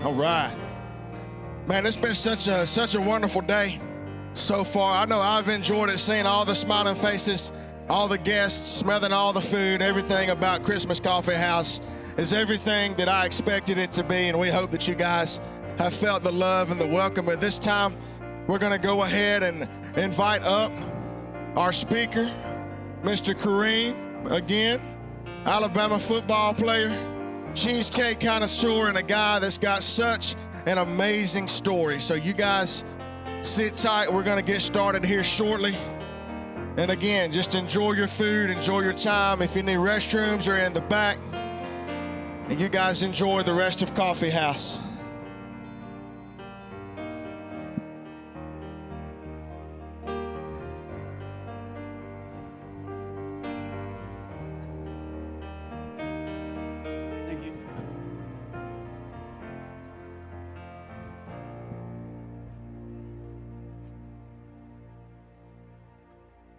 All right. Man, it's been such a wonderful day so far. I know I've enjoyed it, seeing all the smiling faces, all the guests, smelling all the food. Everything about Christmas Coffee House is everything that I expected it to be, and we hope that you guys have felt the love and the welcome. But this time, we're going to go ahead and invite up our speaker, Mr. Kareem, again, Alabama football player, cheesecake connoisseur, and a guy that's got such an amazing story. So you guys sit tight. We're going to get started here shortly. And again, just enjoy your food, enjoy your time. If you need restrooms, are in the back. And you guys enjoy the rest of Coffee House.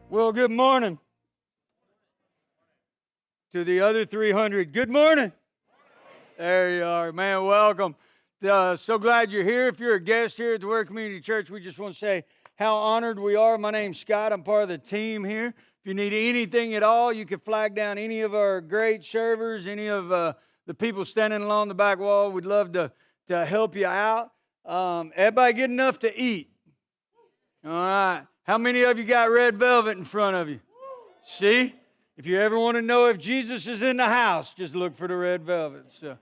Well, good morning to the other 300. Good morning. There you are, man. Welcome. So glad you're here. If you're a guest here at the Word Community Church, we just want to say how honored we are. My name's Scott. I'm part of the team here. If you need anything at all, you can flag down any of our great servers, any of the people standing along the back wall. We'd love to help you out. Everybody get enough to eat? All right. How many of you got red velvet in front of you? See? If you ever want to know if Jesus is in the house, just look for the red velvet. So,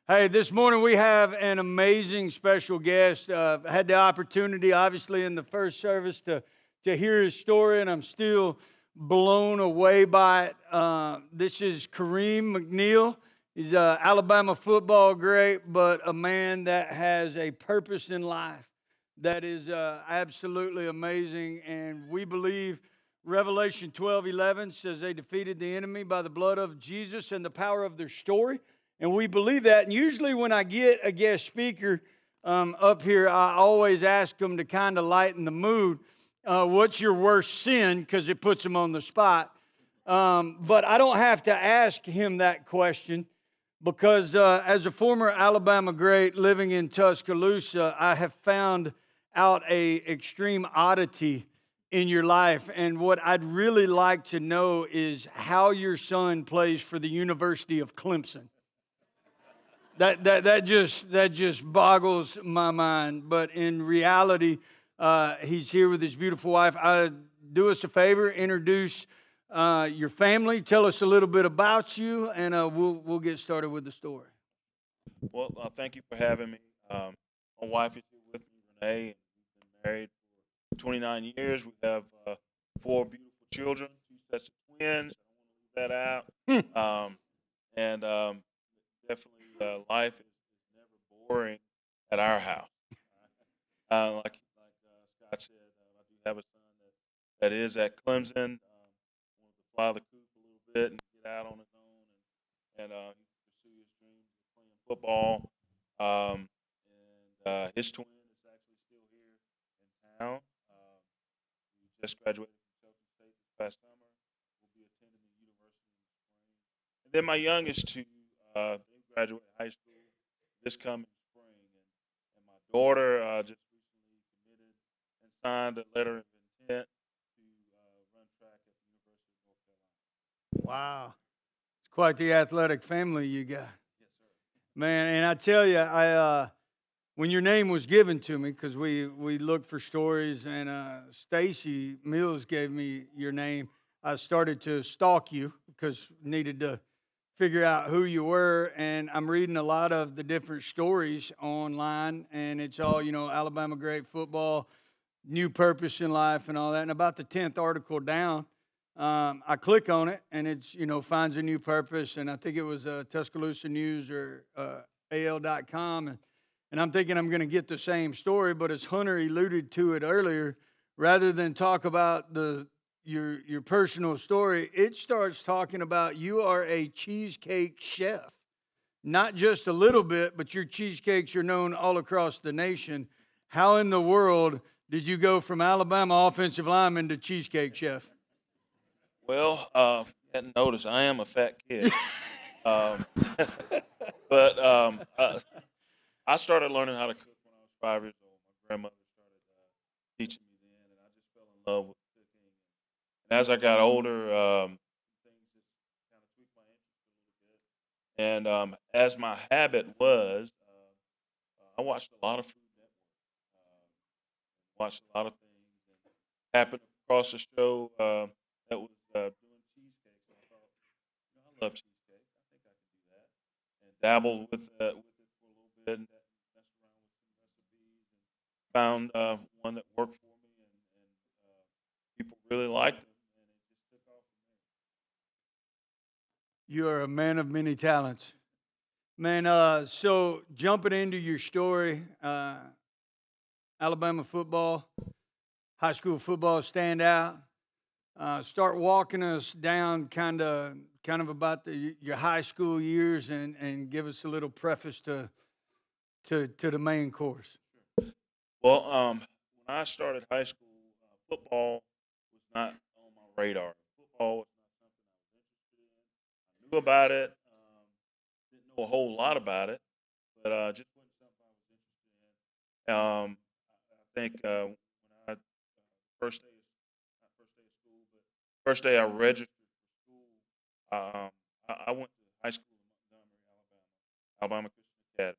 hey, this morning we have an amazing special guest. I had the opportunity, obviously, in the first service to hear his story, and I'm still blown away by it. This is Kareem McNeil. He's an Alabama football great, but a man that has a purpose in life that is absolutely amazing. And we believe Revelation 12:11 says they defeated the enemy by the blood of Jesus and the power of their story. And we believe that. And usually when I get a guest speaker up here, I always ask them to kind of lighten the mood. What's your worst sin? Because it puts them on the spot. But I don't have to ask him that question, because as a former Alabama great living in Tuscaloosa, I have found out a extreme oddity in your life. And what I'd really like to know is how your son plays for the University of Clemson. That just boggles my mind. But in reality, he's here with his beautiful wife. Do us a favor, introduce your family. Tell us a little bit about you, and we'll get started with the story. Well, thank you for having me. My wife is here with me, Renee, and we've been married for 29 years. We have 4 beautiful children, 2 sets of twins. I don't want to leave that out. And definitely, life is never boring at our house. Like Scott said, I do have a son that is at Clemson. Wanted to fly the coop a little bit and get out on his own, and pursue his dreams of playing football. And his twin is actually still here in town. We just graduated from Shelton State this past summer. We'll be attending the university in the spring. And then my youngest 2, they graduate high school this coming spring. And my daughter just recently committed and signed a letter of intent to run track at the University of North Carolina. Wow. It's quite the athletic family you got. Yes, sir. Man, and I tell you, when your name was given to me, because we looked for stories, and Stacy Mills gave me your name, I started to stalk you because needed to figure out who you were. And I'm reading a lot of the different stories online, and it's all, Alabama great football, new purpose in life and all that. And about the 10th article down, I click on it, and it's, finds a new purpose. And I think it was Tuscaloosa News or AL.com. And I'm thinking I'm going to get the same story. But as Hunter alluded to it earlier, rather than talk about your personal story, it starts talking about you are a cheesecake chef. Not just a little bit, but your cheesecakes are known all across the nation. How in the world did you go from Alabama offensive lineman to cheesecake chef? Well, if you hadn't noticed, I am a fat kid. But I started learning how to cook when I was 5 years old. My grandmother started teaching me then, and I just fell in love with cooking. And as I got older, things just kind of tweaked my interest a little bit. And as my habit was, I watched a lot of Food Network, watched a lot of things, and happened across a show that was doing cheesecakes. And I thought, I love cheesecake. I think I can do that. And dabbled with it for a little bit, and messed around with some recipes, and found one that worked for me, and people really liked it, and it just took off from there. You are a man of many talents. Man, so jumping into your story, Alabama football, high school football standout. Start walking us down kind of about your high school years and give us a little preface to the main course. Well, when I started high school, football was not on my radar. Football was not something I was interested in. I knew about it, didn't know a whole lot about it, but just wasn't something I was interested in. I think when I first day, not first day of school, but first day I registered for school, I went to high school in Montgomery, Alabama Christian Academy.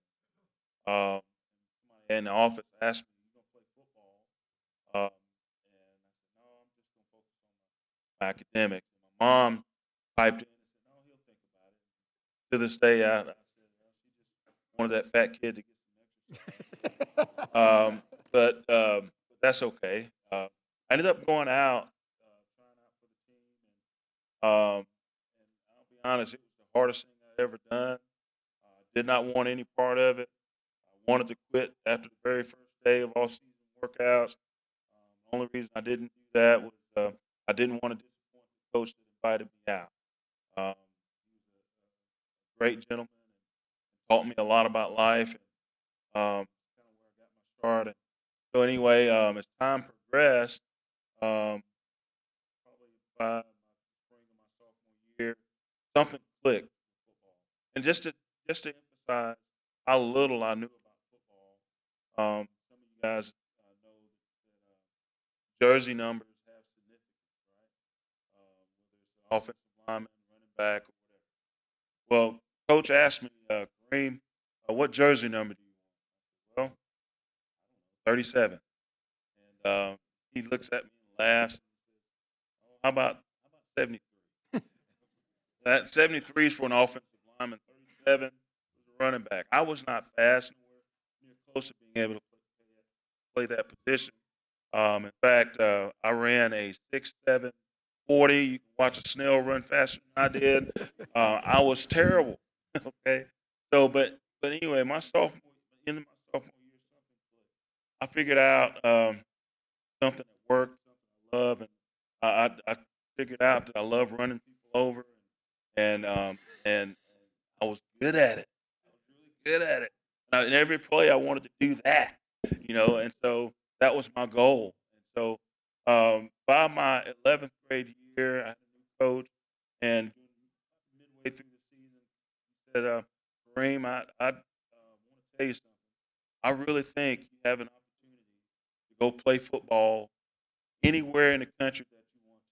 Somebody in the office asked me, "You gonna play football?" And I said, "No, I'm just gonna focus on my academics." And my mom piped in and said, "No, he'll think about it." To this day, I said, "Well, she just wanted that fat kid to get some exercise." But that's okay. I ended up going out, trying out for the team, and I'll be honest, it was the hardest thing I'd ever done. Did not want any part of it. I wanted to quit after the very first day of all season workouts. The only reason I didn't do that was I didn't want to disappoint the coach that invited me out. He was a great gentleman and taught me a lot about life, and kind of where I got my start. And so anyway, as time progressed, um, probably by my spring of my sophomore year, something clicked with football. And just to emphasize how little I knew about football, some of you guys know that jersey numbers have significance, right? Whether it's an offensive lineman, running back, or whatever. Well, coach asked me, Kareem, what jersey number do you want? Well, 37. And he looks at me and laughs and says, "Oh, how about 73?" That 73 is for an offensive lineman. 37 was a running back. I was not fast, nowhere near close to being able to play that position. In fact, I ran a 6'7", 40. You can watch a snail run faster than I did. I was terrible. Okay, so but anyway, my sophomore end of my sophomore year, something clicked. I figured out something that worked, something I love, and I figured out that I love running people over, and I was good at it. I was really good at it. In every play, I wanted to do that, and so that was my goal. And so by my 11th grade year, I had a new coach, and midway through the season, he said, "Kareem, I want to tell you something. I really think you have an opportunity to go play football anywhere in the country that you want to."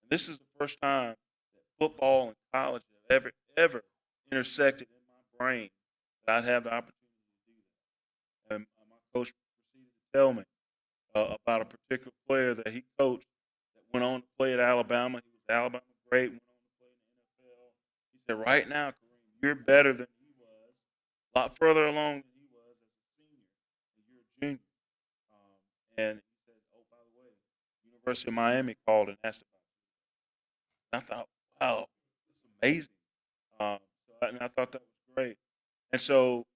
And this is the first time that football and college have ever intersected in my brain that I'd have the opportunity to do that. And my coach proceeded to tell me about a particular player that he coached that went on to play at Alabama. He was Alabama great, went on to play in the NFL. He said, "Right now, Kareem, you're better than he was, a lot further along than he was as a senior, and you're a junior." And he said, "Oh, by the way, University of Miami called and asked about you." And I thought, wow, it's amazing. And I thought that was great. And so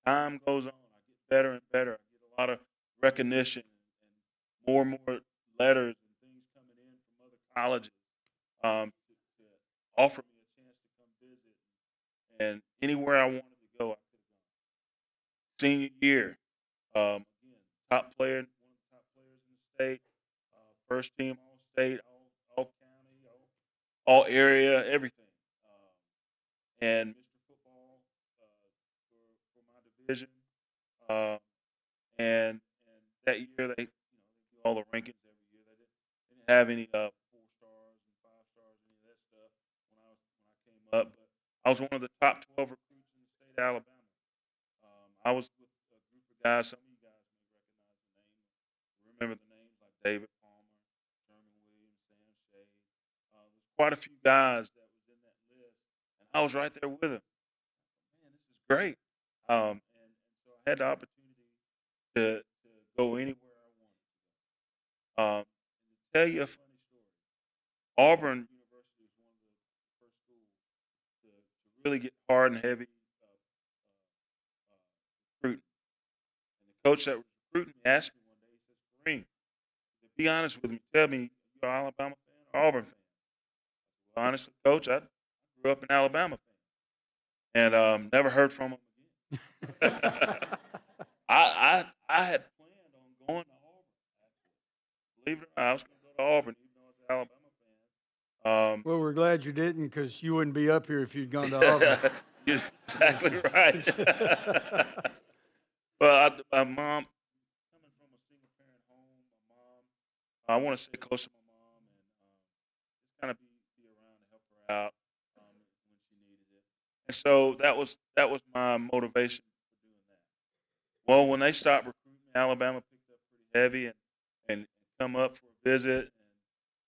time goes on. I get better and better. I get a lot of recognition and more letters and things coming in from other colleges to offer me a chance to come visit. And anywhere I wanted to go, I could have gone. Senior year, again, top player, one of the top players in the state, first team all state, all county, all area, everything. And Mr. Football for my division. uh, and that year they do all the rankings every year. They didn't have any 4 stars and 5 stars, any of that stuff when I came up. But I was one of the top 12 recruits in the state of Alabama. I was with a group of guys. Some of you guys may recognize the name, remember the names like David Palmer, Sherman Williams, Sam Shea. There's quite a few guys that was in that list, and I was right there with them. Man, this is great. And so I had the opportunity to go anywhere I wanted. And to tell you a funny story, Auburn University was one of the first schools to really get hard and heavy recruiting. And the coach that was recruiting me asked me one day, he says, Kareem, be honest with me, tell me, you're an Alabama fan or Auburn fan? Well, honestly, coach, I grew up an Alabama fan and never heard from him again. I had planned on going to Auburn. Actually. Believe it or not, I was going to go to Auburn, even though I was an Alabama fan. Well, we're glad you didn't, because you wouldn't be up here if you'd gone to Auburn. You're exactly right. But my mom, coming from a single parent home, my mom, I want to stay close to my mom and just kind of be around to help her out when she needed it. And so that was my motivation for doing that. Well, when they stopped recruiting, Alabama picked up pretty heavy and come up for a visit. And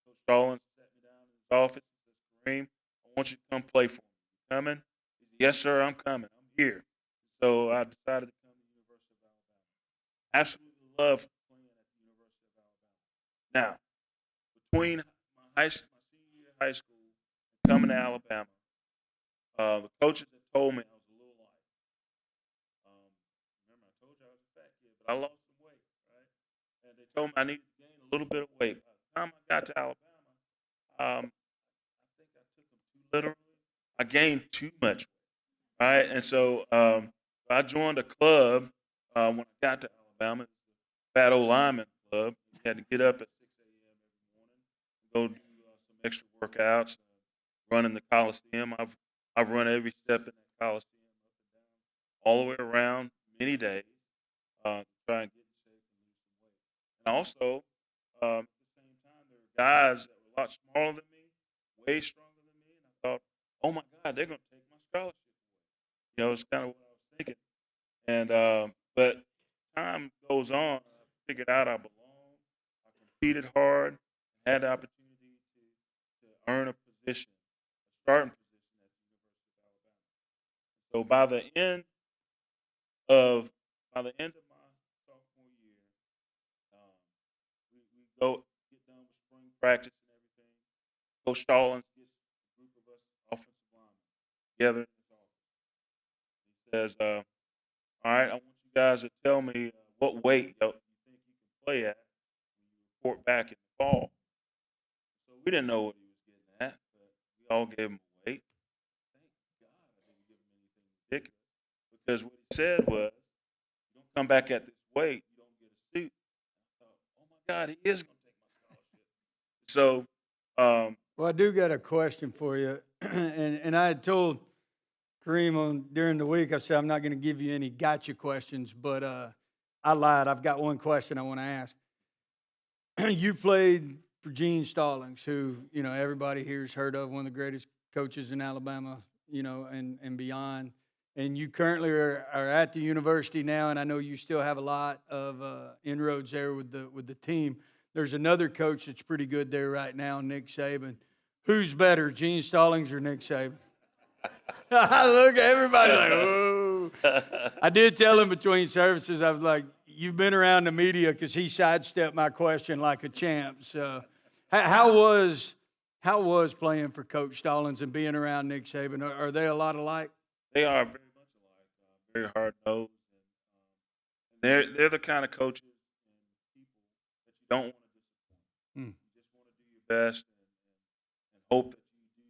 Coach Stallings sat me down in his office and says, Kareem, I want you to come play for me. You coming? He said, yes, sir, I'm coming. I'm here. So I decided to come to the University of Alabama. Absolutely love playing at the University of Alabama. Now, between my senior year of high school and coming to Alabama, the coaches had told me I was a little light. Remember, I told you I was a fat kid, but I lost some weight, right? And they told me I needed to gain a little bit of weight. By the time I got to Alabama, I think I took them too literally. I gained too much weight, right? And so I joined a club when I got to Alabama, Fat Old Lineman Club. You had to get up at 6 a.m. every morning, go do some extra workouts, run in the Coliseum. I've run every step in that Coliseum, up and down, all the way around, many days, to try and get in shape and lose some weight. And also, at the same time, there were guys that were a lot smaller than me, way stronger than me, and I thought, oh my God, they're going to take my scholarship away. It's kind of what I was thinking. And but time goes on, I figured out I belonged. I competed hard, had the opportunity to earn a position, a starting position at the University of Alabama. So by the end of my sophomore year, um, we go get done with spring practice and everything. Coach Stallings gets a group of us offensive linemen together in his office. He says, all right, I want you guys to tell me what weight you think you can play at when you report back in the fall. So we didn't know what he was getting at, but we all gave him a weight. Thank God I didn't give him anything ridiculous, because what he said was, you don't come back at this weight, you don't get a suit. I thought, oh my God, he is going to take my scholarship. So, Well, I do got a question for you. and I had told Kareem during the week, I said, I'm not going to give you any gotcha questions, but I lied. I've got one question I want to ask. You played for Gene Stallings, who, everybody here's heard of, one of the greatest coaches in Alabama, and beyond. And you currently are at the university now, and I know you still have a lot of inroads there with the team. There's another coach that's pretty good there right now, Nick Saban. Who's better, Gene Stallings or Nick Saban? Look, everybody like, whoa. I did tell him between services, I was like, you've been around the media, because he sidestepped my question like a champ. So how was playing for Coach Stallings and being around Nick Saban? Are they a lot alike? they are very much alike, very hard nosed, and they're the kind of coaches and people that you don't want to disappoint. Hmm. You just want to do your best and hope that you do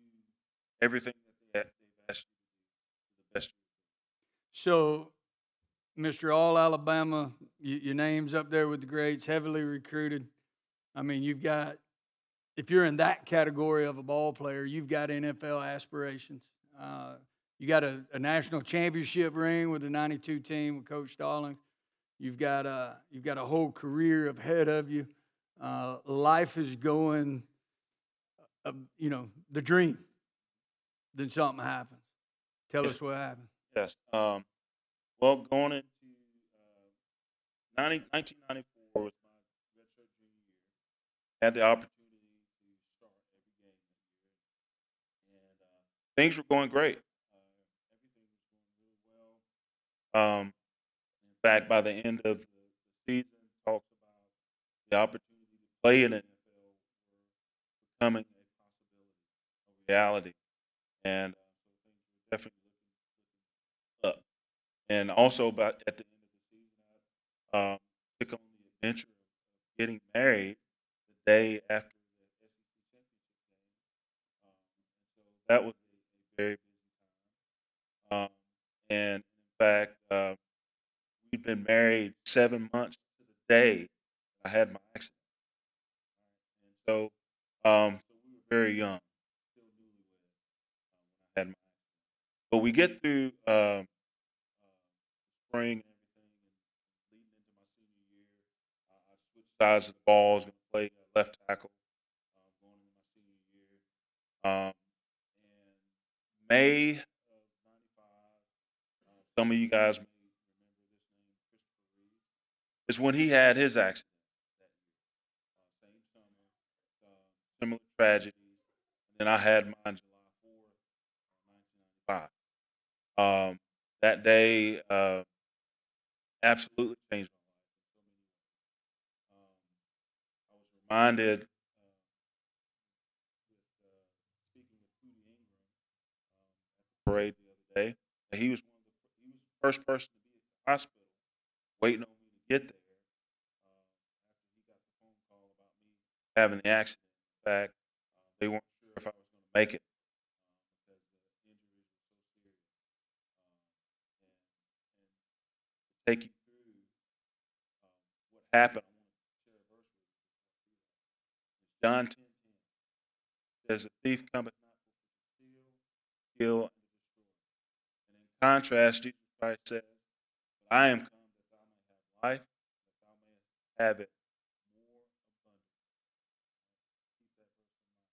everything that they've asked you to do to the best. So, Mr. All Alabama, your name's up there with the greats, heavily recruited. I mean, if you're in that category of a ball player, you've got NFL aspirations. You got a national championship ring with the '92 team with Coach Stallings. You've got a whole career ahead of you. Life is going, the dream. Then something happens. Tell Yeah. us what happened. Yes. Well, going into 1994 was my redshirt junior year. Had the opportunity to start every game that year, and things were going great. Everything was going really well. In fact, by the end of the season, talks about the opportunity to play in the NFL were becoming a possibility, a reality, and so things were definitely looking up. And also, about at the end of the season, I took on the adventure of getting married the day after the SEC championship game. And so that was a very busy time. And in fact, we'd been married 7 months to the day I had my accident. And so we were very young, still newlywed when I had my accident. But we get through spring and everything, and leading into my senior year, I switched sides of the ball. I was going to play left tackle going into my senior year. And May of '95, some of you guys may remember this name, Christopher Reed, is when he had his accident that year. Same summer, similar tragedies. And then I had mine July 4th, 1995. That day absolutely changed my life in so many ways. I was reminded, speaking with Hootie Ingram at the parade the other day, that he was the first person to be at the hospital waiting on me to get there after he got the phone call about me having the accident. In fact, they weren't sure if I was going to make it because the injuries were so serious. And to take you through what happened, I want to share a verse with you before I do that. It's John 10:10. It says, "The thief cometh not but for to steal, kill, and to destroy." And in contrast, Jesus Christ says, "But I am come that thou may have life, that thou mayest have it more abundantly." Keep that verse in mind.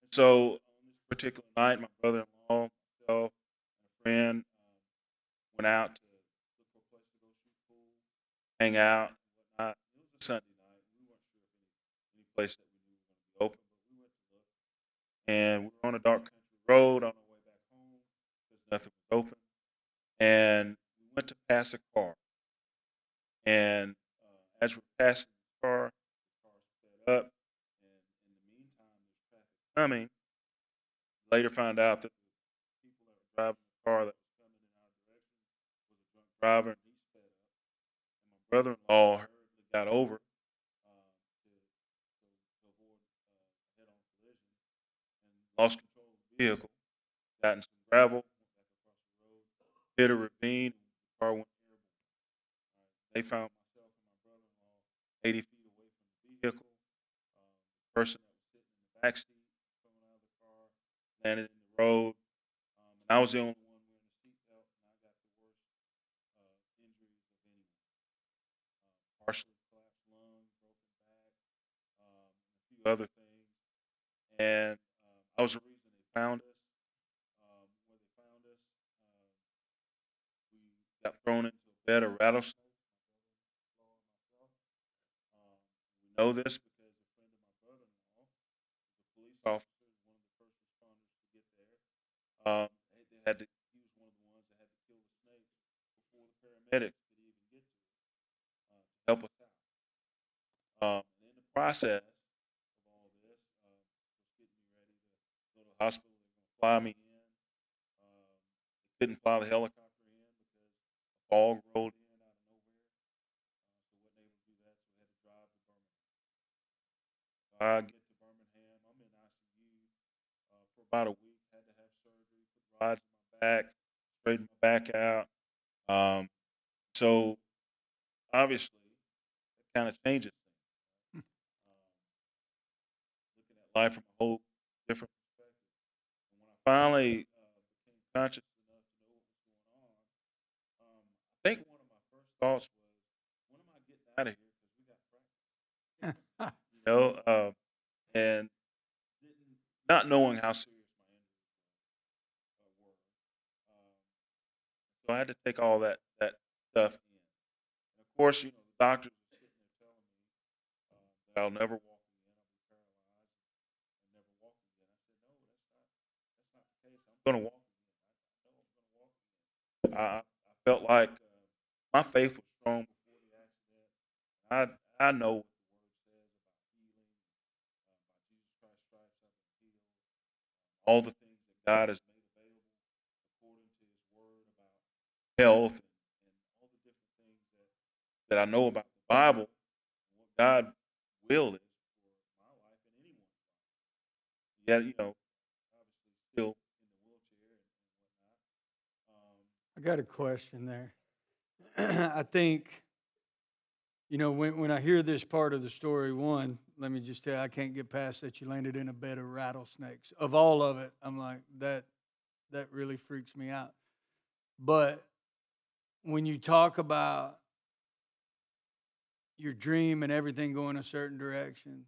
And so on this particular night, my brother-in-law, myself, and a friend went out to look for a place to go shoot pool, hang out, and whatnot. It was a Sunday night. We weren't sure if any place that we knew was going to be open, but we went to look. And we were on a dark country road on our way back home because nothing was open. And we went to pass a car. And as we're passing the car sped up. And in the meantime, there's traffic coming. Later found out that the people that were driving the car that was coming in our direction was a drunk driver, and he sped up. And my brother-in-law hurriedly got over to avoid a head-on collision and lost control of the vehicle, got in some gravel, went back across the road, hit a ravine, and the car went airborne. They found myself and my brother-in-law 80 feet away from the vehicle. The person that was sitting in the back seat coming out of the car landed in the road, and I was the only one wearing a seatbelt, and I got the worst injuries of anyone. Partially collapsed lung, broken back, and a few other things. And I was the reason they found us. Where they found us, we got thrown into a bed of rattlesnakes, my brother-in-law and myself. Um, we know this because a friend of my brother-in-law was a police officer, one of the first responders to get there. He was one of the ones that had to kill the snakes before the paramedics could even get to it to help us out. And in the process of all this, was getting me ready to go to the hospital. They were going to fly me in. They couldn't fly the helicopter in because a fog rolled in out of nowhere. So wasn't able to do that. So we had to drive to Birmingham. I get to Birmingham. I'm in ICU for about a week. Had to have surgery, put rods in my back, straighten my back out. Um, so obviously, that kind of changes things. Looking at life from a whole different perspective. And when I finally became conscious enough to know what was going on, I think one of my first thoughts was, out of here because we got practice. And not knowing how serious my injuries were. So I had to take all that stuff in. And of course, the doctors were sitting there telling me that I'll never walk again. I'll be paralyzed and never walk again. I said, no, that's not the case. I'm going to walk again. I know I'm going to walk again. I felt like my faith was strong before the accident. I know what the word says about healing, by Jesus Christ's stripes I've been healed, all the things that God has made available according to His word about health and all the different things that I know about the Bible and what God will is for my life and anyone's life. Yet, obviously still in the wheelchair and whatnot. I got a question there. I think, when I hear this part of the story, one, let me just tell you, I can't get past that you landed in a bed of rattlesnakes. Of all of it, I'm like, that really freaks me out. But when you talk about your dream and everything going a certain direction,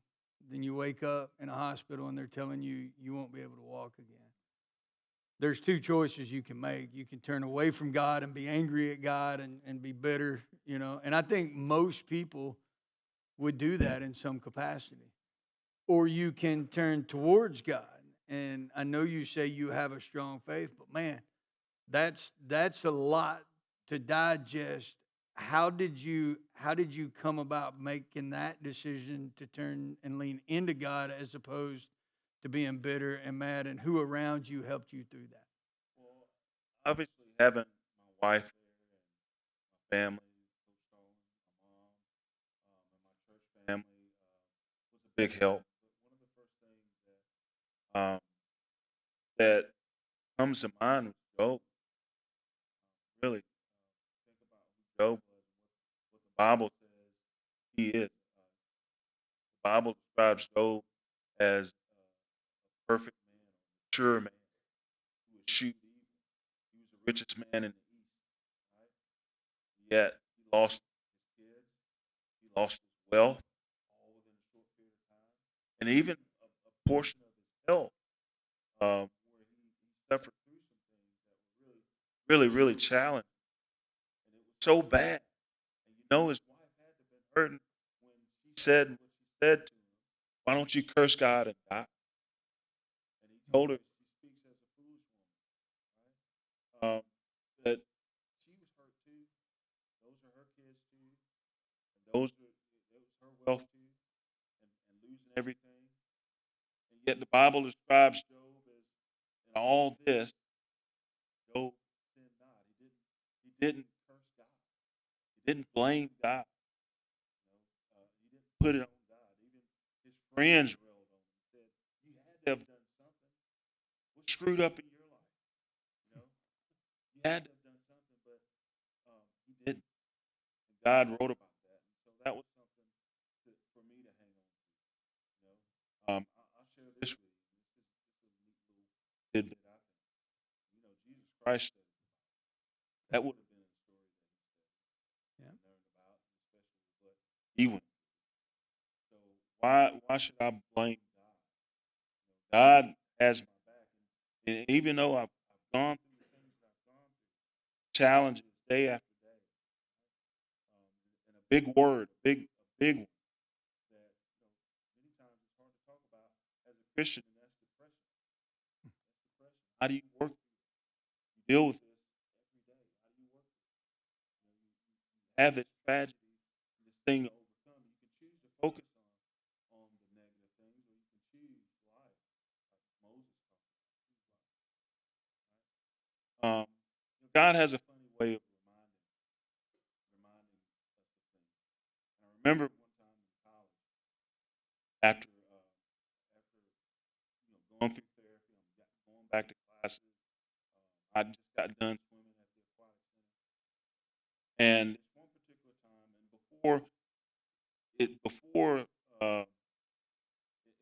then you wake up in a hospital and they're telling you you won't be able to walk again. There's two choices you can make. You can turn away from God and be angry at God and be bitter, And I think most people would do that in some capacity. Or you can turn towards God. And I know you say you have a strong faith, but man, that's a lot to digest. How did you come about making that decision to turn and lean into God as opposed to being bitter and mad, and who around you helped you through that? Well, obviously having my wife there and my family, Coach Stone, my mom, and my church family was a big help. But one of the first things that comes to mind was Job. Really think about who Job was and what the Bible says he is. The Bible describes Job as a perfect man, a mature man who eschewed evil. He was the richest man in the East, right? Yet he lost his kids, he lost his wealth, all within a short period of time, and even a portion of his health, where he suffered through some things that were really, really, really challenging, and it was so bad. And his wife had to have been hurting when she said what she said to him. Why don't you curse God and die? And he told her she speaks as a foolish woman, right? That she was hurt too. Those are her kids too, and that was her wealth too, and losing everything. And yet the Bible describes Job as in all this, Job sinned not. He didn't curse God. He didn't blame God. He didn't put it on God. Even his friends railed on him and said, "You had to have done something. What's screwed up in your life? You know, you had to have done something, but he didn't." And God wrote about that, and so that was something for me to hang on to. I'll share this with you. This is a neat little tidbit. I think. Jesus Christ said that would have been a story that he said Yeah. and learned about, especially what he went through. So why should I blame God? God has my back, and even though I've gone through the things that I've gone through, challenges day after day, and a big word, a big one that many times it's hard to talk about as a Christian, and that's depression. That's depression. How do you work through it? You deal with this every day. How do you work through it? You have this tragedy, this thing to overcome. You can choose to focus on the negative things, or you can choose life, like Moses talked about. Choose life. God has a funny way of reminding us of things. And I remember one time in college, after going through therapy, going back to classes. I just got done swimming at the aquatic center, and this one particular time, and before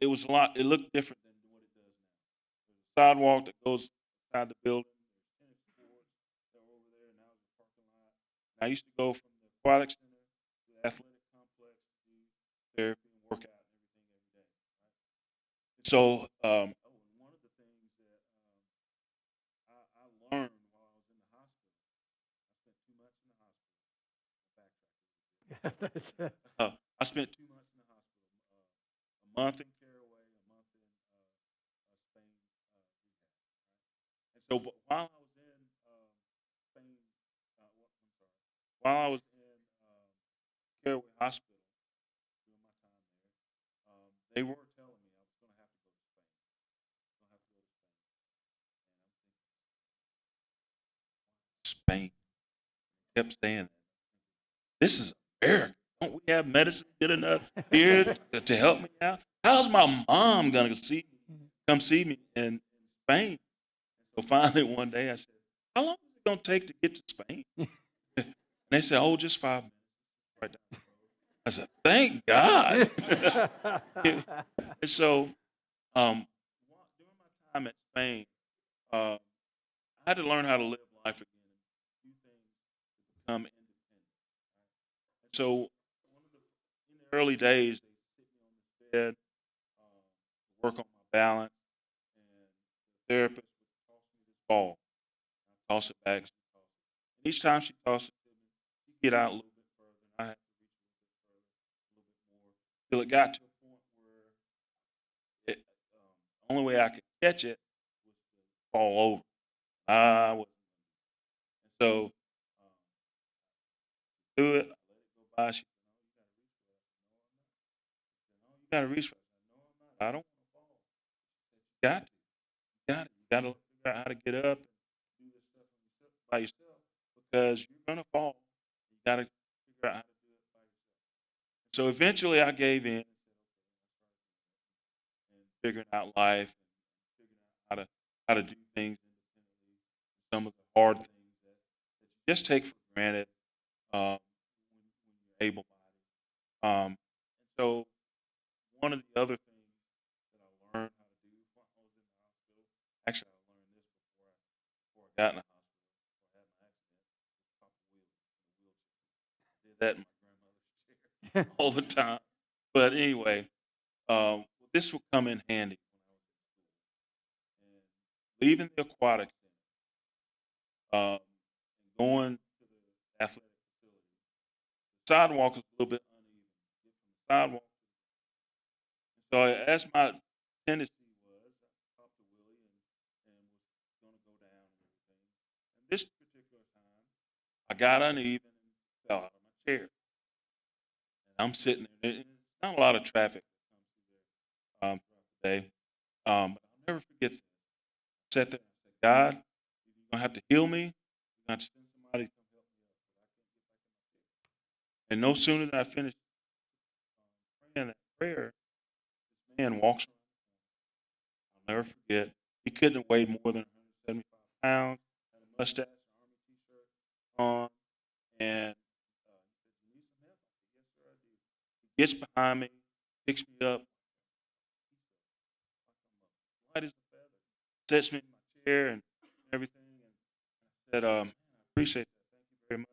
it was a lot. It looked different than what it does now. There's a sidewalk that goes outside the building. There's tennis courts that are over there, and now there's a parking lot. And I used to go from the aquatic center to the athletic complex therapy and work out and everything every day. Right? So one of the things that I learned while I was in the hospital, I spent 2 months in the hospital. That's I spent 2 months in the hospital, a month in Caraway, a month in Spain rehab. Right? And so, but while I was in Spain, I'm sorry, while I was in Caraway Hospital doing my time there, they were telling me I was going to have to go to Spain. Going to have to go to Spain, and I'm thinking, Spain. I kept saying that. This is America. Don't we have medicine good enough here to help me out? How's my mom gonna come see me in Spain? So finally one day I said, "How long is it gonna take to get to Spain?" And they said, "Oh, just 5 minutes." Right down the road. I said, "Thank God." And so during my time at Spain, uh, I had to learn how to live life again and do things to become independent. And so in the early days, they sit me on this bed, to work on my balance, and the therapist would toss me this ball. I toss it back, she toss it. And each time she tossed it to me, she'd get out a little bit further, and I had to reach a little bit further, a little bit more, till it got to a point where the only way I could catch it was to fall over. I was, and so do it. I let it go by. She said, "No, you got to reach for it." I said, "No, I'm not. I don't want to fall." She said, "You got to. You got it. You got to figure out how to get up and do this stuff by yourself because you're gonna fall. You got to figure out how to do it by yourself." So eventually, I gave in and said, "Okay, and figuring out life and figuring out how to do things independently. Some of the hard things that you just take for granted when you're able-bodied. And so one of the other things that I learned how to do while I was in the hospital, actually I learned this before I got in the hospital, before I had my accident, was pop a wheel in a wheelchair. I did that in my grandmother's chair all the time. But anyway, this will come in handy when I was in school. And leaving the aquatic center and going to the athletic facility, the sidewalk was a little bit uneven. Get from the sidewalk. So as my tendency was, I popped a wheelie and was going to go down and everything. And this particular time, I got uneven and fell out of my chair. And I'm sitting there. And there's not a lot of traffic that comes through there throughout the day. But I'll never forget this. I sat there and I said, "God, you're going to have to heal me. You're going to have to send somebody to come help me up because I can't get back in my chair." And no sooner than I finished praying that prayer, this man walks around. I'll never forget. He couldn't have weighed more than 175 pounds, had a mustache, an Army t-shirt on, and he said, "You need some help?" I said, "Yes, sir, I do." He gets behind me, picks me up, light as a feather, sets me in my chair and everything. And I said, "Man, I appreciate that. Thank you very much."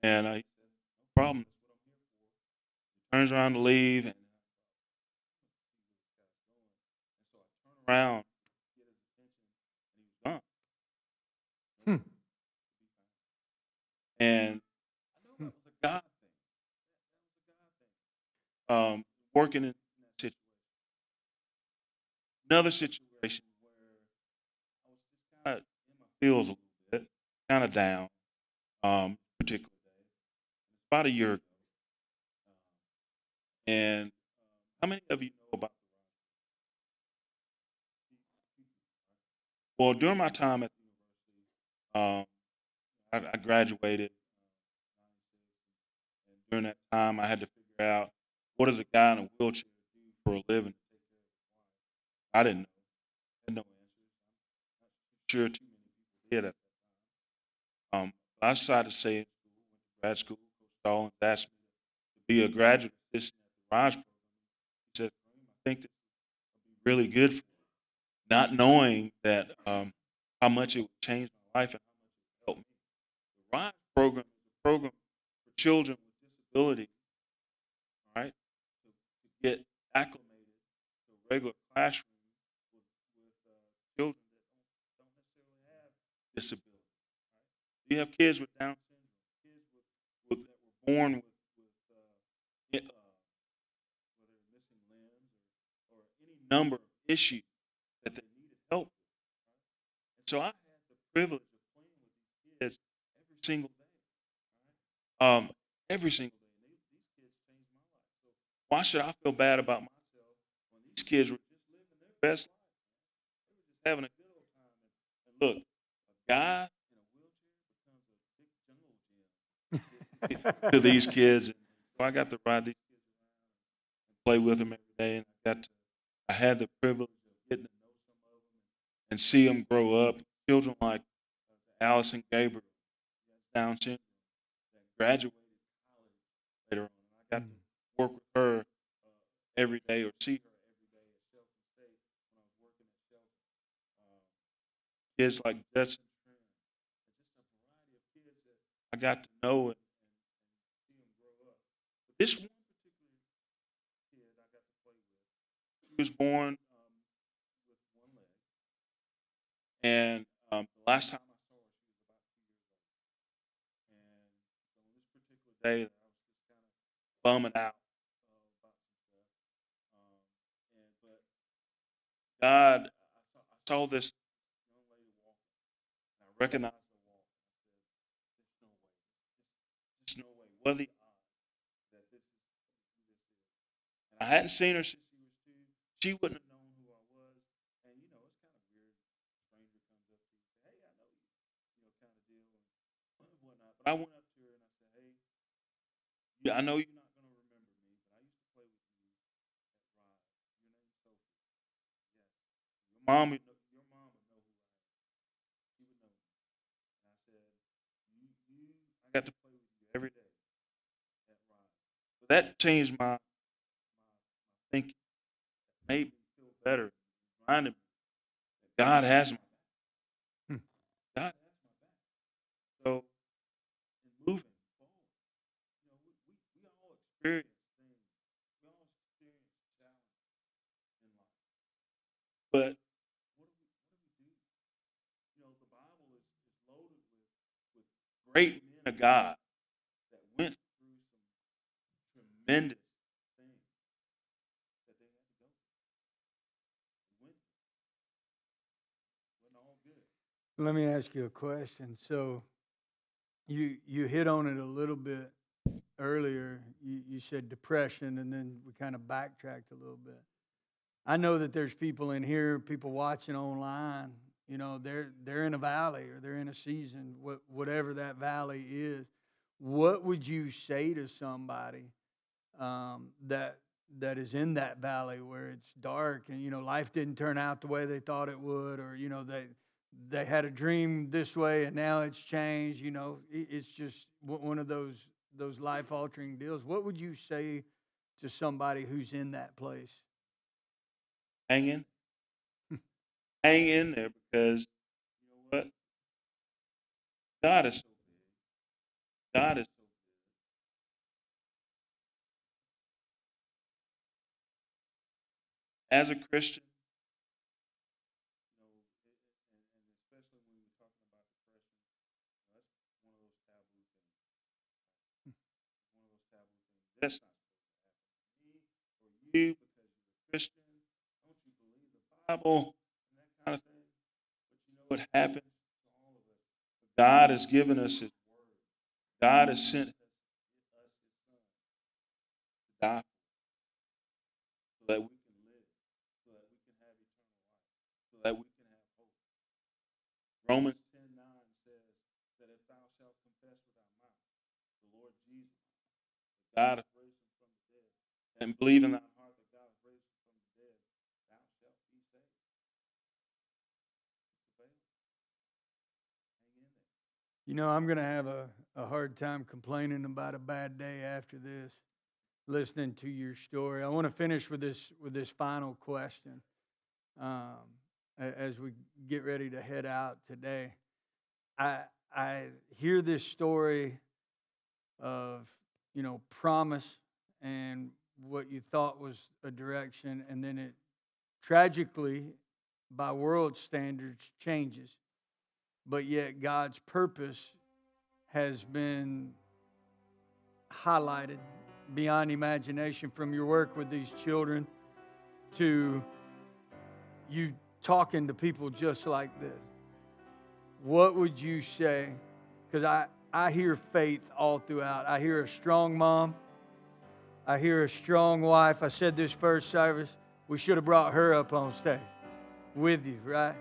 And he said, "No problem. That's what I'm here for." He turns around to leave, and I thought, "Let's see where this guy's going." And so I turn around, get his attention, and he was gone. Hmm. And I know that was a God thing. That was a God thing. Working in that situation. Another situation where I was just kind of in my feels a little bit, kind of down, particular day. It's about a year ago. And how many of you know about the Raj? Well, during my time at the university, I graduated and during that time, I had to figure out what does a guy in a wheelchair do for a living to take care of his wife. I didn't know. I had no answers. I'm not sure too many people did at that time. I decided to stay in school, went to grad school. Coach Stallings asked me to be a graduate assistant at the Raj program. He said, "Kareem, I think this will be really good for you." Not knowing that how much it would change my life and how much it would help me. The Raj program is a program for children with disabilities, all right, get acclimated to a regular classroom with children that don't necessarily have disabilities. Right? You have kids with Down syndrome, kids that were born whether they're missing limbs or any number of issues that they needed help with. Right? And so I had the privilege of playing with these kids every single day. Right? Every single day. And these kids changed my life. So why should I feel bad about myself when these kids were just living their best life? They were just having a good old time. And look, a guy in a wheelchair becomes a big jungle gym to these kids. And so I got to ride these kids around and play with them every day. And I had the privilege of getting to know some of them and see them grow up. Children like Allison Gabriel, who has Down syndrome, that graduated college later on. And I got to work with her every day or see her every day at Shelton State when I was working at Shelton. Kids like Judson Trim, and just a variety of kids that I got to know and see them grow up. But this one particular kid I got to play with, she was born with one leg, and the last time I saw her, she was about 2 years old. And so on this particular day, I was just kind of bumming out about some stuff. But God, I saw this young lady walking, and I recognized her walk, and I said, "There's no way. There's no way. What are the odds that this is who this is?" And I hadn't seen her since she was 2. She wouldn't have known who I was, and it's kind of weird. A stranger comes up to you and say, "Hey, I know you," kind of deal and whatnot. But I went up to her and I said, "Hey, yeah, I know you're not going to remember me, but I used to play with you at Ride. Your name's Sophie. Yes. Your mom would know who I am. She would know me." And I said, I got to play with you every day at Ride. So that changed my thinking. That made me feel better. Reminded me that God has my back. Hmm. God has my back. So in moving forward, we all experience things. We all experience challenges in life. But what do we do? The Bible is loaded with great men of God that went through some tremendous things that they had to go through. They went through. It wasn't all good. Let me ask you a question. So you hit on it a little bit earlier. You said depression, and then we kind of backtracked a little bit. I know that there's people in here, people watching online. They're in a valley or they're in a season, whatever that valley is. What would you say to somebody that is in that valley where it's dark and life didn't turn out the way they thought it would, or they had a dream this way and now it's changed? It's just one of those life altering deals. What would you say to somebody who's in that place? Hang in. Hang in there, because you know what? God is so big. God is so good. As a Christian, and especially when we're talking about depression, that's one of those taboo things. It's one of those taboo things. That's not supposed to happen to me or you because you're a Christian. Don't you believe the Bible and that kind of thing? But what happens to all of us? God has given us His Word. God has sent us His Son to die for us, so that we can live, so that we can have eternal life, so that we can have hope. Romans 10:9 says that if thou shalt confess with thy mouth the Lord Jesus, that God hath raised him from the dead, and believe in thy heart that God hath raised him from the dead, thou shalt be saved. It's available. Hang in there. I'm going to have a hard time complaining about a bad day after this, listening to your story. I want to finish with this final question as we get ready to head out today. I hear this story of promise, and what you thought was a direction, and then it tragically, by world standards, changes. But yet God's purpose has been highlighted beyond imagination, from your work with these children to you talking to people just like this. What would you say? Because I hear faith all throughout. I hear a strong mom. I hear a strong wife. I said this first service, we should have brought her up on stage with you, right?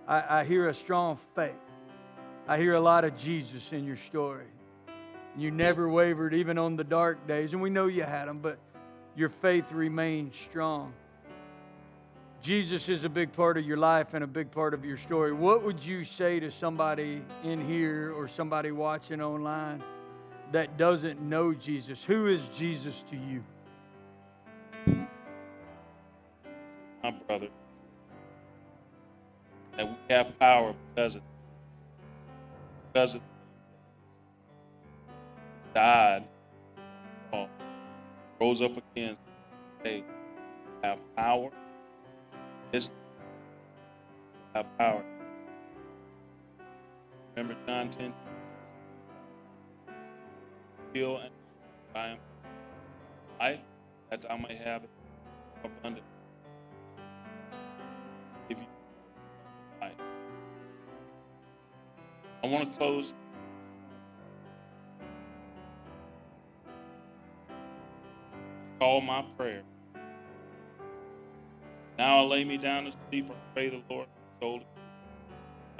I hear a strong faith. I hear a lot of Jesus in your story. You never wavered even on the dark days, and we know you had them, but your faith remained strong. Jesus is a big part of your life and a big part of your story. What would you say to somebody in here or somebody watching online that doesn't know Jesus? Who is Jesus to you? My brother, that we have power because of died, rose up again. They have power. This have power. Remember John 10. Heal and I am life that I may have it abundant. Give you life. I want to close. Call my prayer. Now I lay me down to sleep. I pray the Lord my soul.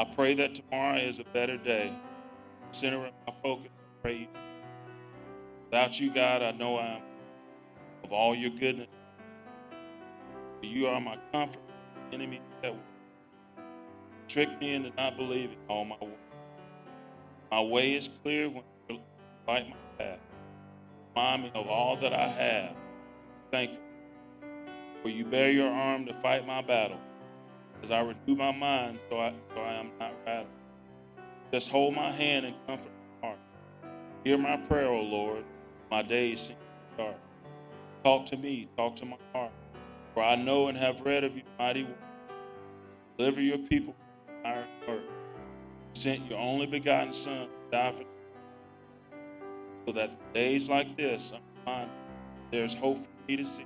I pray that tomorrow is a better day. Center of my focus, I pray you. Without you, God, I know I am of all your goodness. You are my comfort. Enemy that will trick me into not believing all my words. My way is clear when you light my path. Remind me of all that I have. Thankful. For you bear your arm to fight my battle. As I renew my mind, so I am not rattled. Just hold my hand and comfort my heart. Hear my prayer, O Lord. My days seem dark. Talk to me, talk to my heart. For I know and have read of your mighty work. Deliver your people from iron work. You sent your only begotten Son to die for them. So that days like this, I'm reminded there's hope for me to see.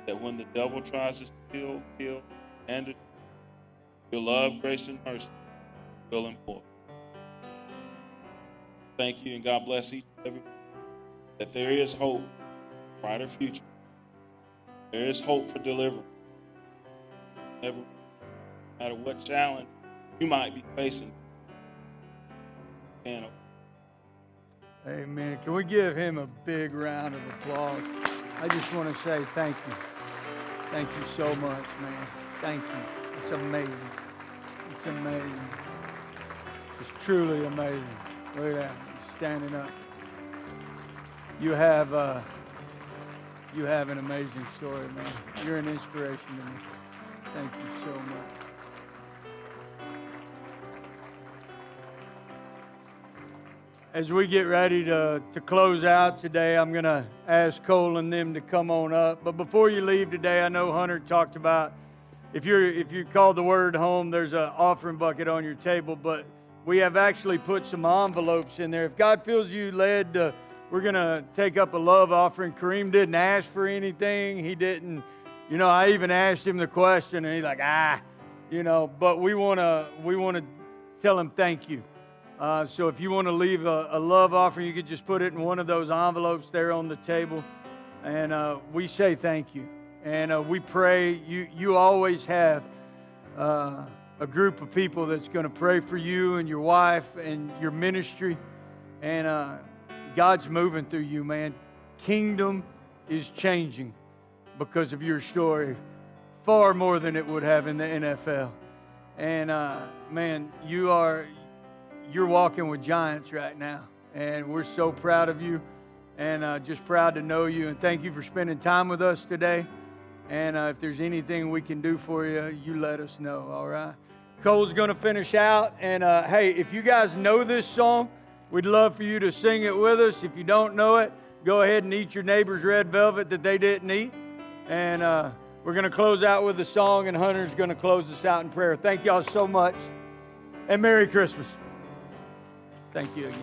That when the devil tries to steal, kill, and destroy, your love, grace, and mercy will employ. Thank you, and God bless each and every one. That there is hope, brighter future. There is hope for deliverance. No matter what challenge you might be facing. Amen. Can we give him a big round of applause? I just want to say thank you. Thank you so much, man. Thank you. It's amazing. It's amazing. It's truly amazing. Look at that. He's standing up. You have an amazing story, man. You're an inspiration to me. Thank you so much. As we get ready to close out today, I'm going to ask Cole and them to come on up. But before you leave today, I know Hunter talked about if you call the word home, there's an offering bucket on your table. But we have actually put some envelopes in there. If God feels you led, we're going to take up a love offering. Kareem didn't ask for anything. He didn't, I even asked him the question, and he's like, but we want to tell him thank you. So if you want to leave a love offering, you could just put it in one of those envelopes there on the table. And we say thank you. And we pray. You always have a group of people that's going to pray for you and your wife and your ministry. And God's moving through you, man. Kingdom is changing because of your story far more than it would have in the NFL. And, man, you're walking with giants right now, and we're so proud of you and just proud to know you, and thank you for spending time with us today. And if there's anything we can do for you, you let us know, all right? Cole's going to finish out, and hey, if you guys know this song, we'd love for you to sing it with us. If you don't know it, go ahead and eat your neighbor's red velvet that they didn't eat. And we're going to close out with a song, and Hunter's going to close us out in prayer. Thank y'all so much, and Merry Christmas. Thank you again.